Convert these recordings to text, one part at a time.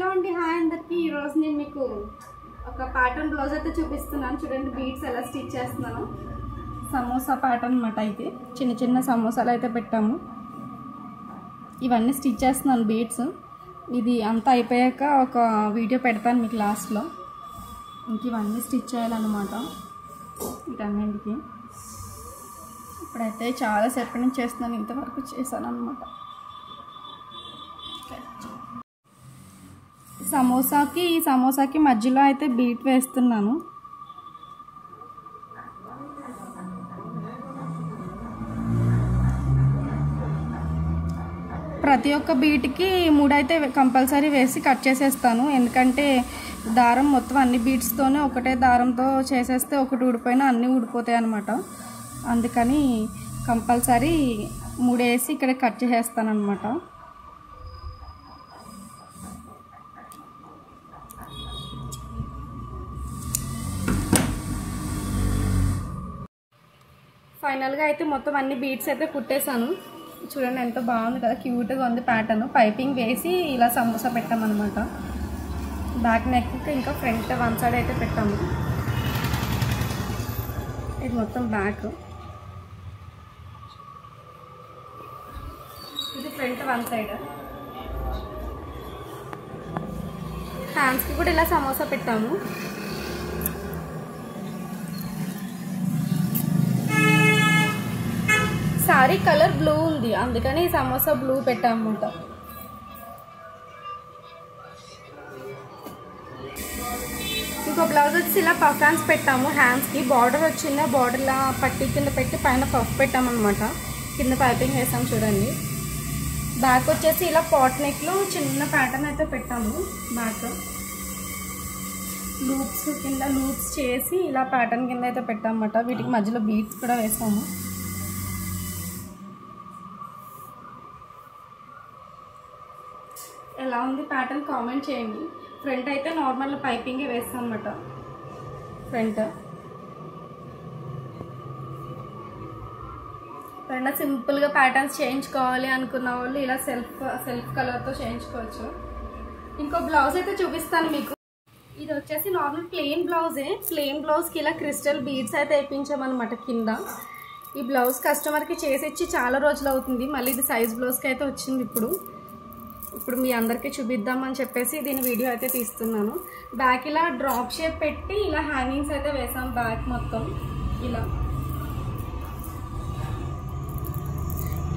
Hello అండి, hi అందరికి. ఈరోజు నేను మీకు ఒక ప్యాటర్న్ బ్లౌజ్ అయితే చూపిస్తున్నాను. చూడండి బీడ్స్ ఎలా స్టిచ్ చేస్తున్నాను. సమోసా ప్యాటర్న్ అన్నమాట. అయితే చిన్న చిన్న సమోసాలు అయితే పెట్టాము. ఇవన్నీ స్టిచ్ చేస్తున్నాను బీడ్స్. ఇది అంతా అయిపోయాక ఒక వీడియో పెడతాను మీకు లాస్ట్లో. ఇంక ఇవన్నీ స్టిచ్ చేయాలన్నమాట వీటన్నింటికి. ఇప్పుడైతే చాలాసేపటి నుంచి చేస్తున్నాను, ఇంతవరకు చేశాను అనమాట. సమోసాకి మధ్యలో అయితే బీట్ వేస్తున్నాను. ప్రతి ఒక్క బీట్కి 3 అయితే కంపల్సరీ వేసి కట్ చేసేస్తాను. ఎందుకంటే దారం మొత్తం అన్ని బీట్స్తోనే ఒకటే దారంతో చేసేస్తే ఒకటి ఊడిపోయినా అన్నీ ఊడిపోతాయి అన్నమాట. అందుకని కంపల్సరీ 3 వేసి ఇక్కడ కట్ చేసేస్తాను అన్నమాట. ఫైనల్గా అయితే మొత్తం అన్ని బీడ్స్ అయితే కుట్టేశాను. చూడండి ఎంత బాగుంది కదా, క్యూట్గా ఉంది ప్యాటర్న్. పైపింగ్ వేసి ఇలా సమోసా పెట్టామన్నమాట. బ్యాక్ నెక్ ఇంకా ఫ్రంట్ వన్ సైడ్ అయితే పెట్టాము. ఇది మొత్తం బ్యాక్, ఇది ఫ్రంట్ వన్ సైడ్. హ్యాండ్స్కి కూడా ఇలా సమోసా పెట్టాము. సారీ కలర్ బ్లూ ఉంది, అందుకని సమోసా బ్లూ పెట్టామన్నమాట. ఇంకో బ్లౌజ్ వచ్చి ఇలా పఫ్ హ్యాండ్స్ పెట్టాము. హ్యాండ్స్కి బార్డర్ వచ్చిందా, బార్డర్లా పట్టి కింద పెట్టి పైన పఫ్ పెట్టామన్నమాట. కింద పైపింగ్ వేసాం చూడండి. బ్యాక్ వచ్చేసి ఇలా పాట్ నెక్లో చిన్న ప్యాటర్న్ అయితే పెట్టాము. బ్యాక్ లూప్స్ కింద లూప్స్ చేసి ఇలా ప్యాటర్న్ కింద అయితే పెట్టామన్నమాట. వీటికి మధ్యలో బీడ్స్ కూడా వేసాము. ఎలా ఉంది ప్యాటర్న్ కామెంట్ చేయండి. ఫ్రంట్ అయితే నార్మల్ పైపింగే వేస్తాం అన్నమాట. ఫ్రంట్ సింపుల్గా ప్యాటర్న్స్ చేయించుకోవాలి అనుకున్న వాళ్ళు ఇలా సెల్ఫ్ కలర్తో చేయించుకోవచ్చు. ఇంకో బ్లౌజ్ అయితే చూపిస్తాను మీకు. ఇది వచ్చేసి నార్మల్ ప్లెయిన్ బ్లౌజే. ప్లెయిన్ బ్లౌజ్కి ఇలా క్రిస్టల్ బీడ్స్ అయితే వేయించామన్నమాట కింద. ఈ బ్లౌజ్ కస్టమర్కి చేసి ఇచ్చి చాలా రోజులు అవుతుంది. మళ్ళీ ఇది సైజ్ బ్లౌజ్కి అయితే వచ్చింది. ఇప్పుడు మీ అందరికీ చూపిద్దామని చెప్పేసి దీని వీడియో అయితే తీస్తున్నాను. బ్యాక్ ఇలా డ్రాప్ షేప్ పెట్టి ఇలా హ్యాంగింగ్స్ అయితే వేసాం. బ్యాక్ మొత్తం ఇలా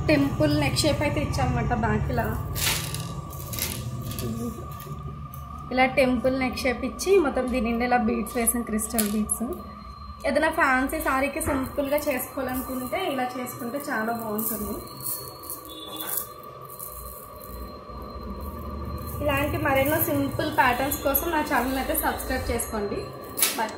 టెంపుల్ నెక్ షేప్ అయితే ఇచ్చామన్నమాట. బ్యాక్ ఇలా టెంపుల్ నెక్ షేప్ ఇచ్చి మొత్తం దీని నిండా ఇలా బీడ్స్ వేసాం, క్రిస్టల్ బీడ్స్. ఏదైనా ఫ్యాన్సీ సారీకి సింపుల్గా చేసుకోవాలనుకుంటే ఇలా చేసుకుంటే చాలా బాగుంటుంది. ఇలాంటి మరెన్నో సింపుల్ ప్యాటర్న్స్ కోసం నా ఛానల్ అయితే సబ్స్క్రైబ్ చేసుకోండి. బాయ్.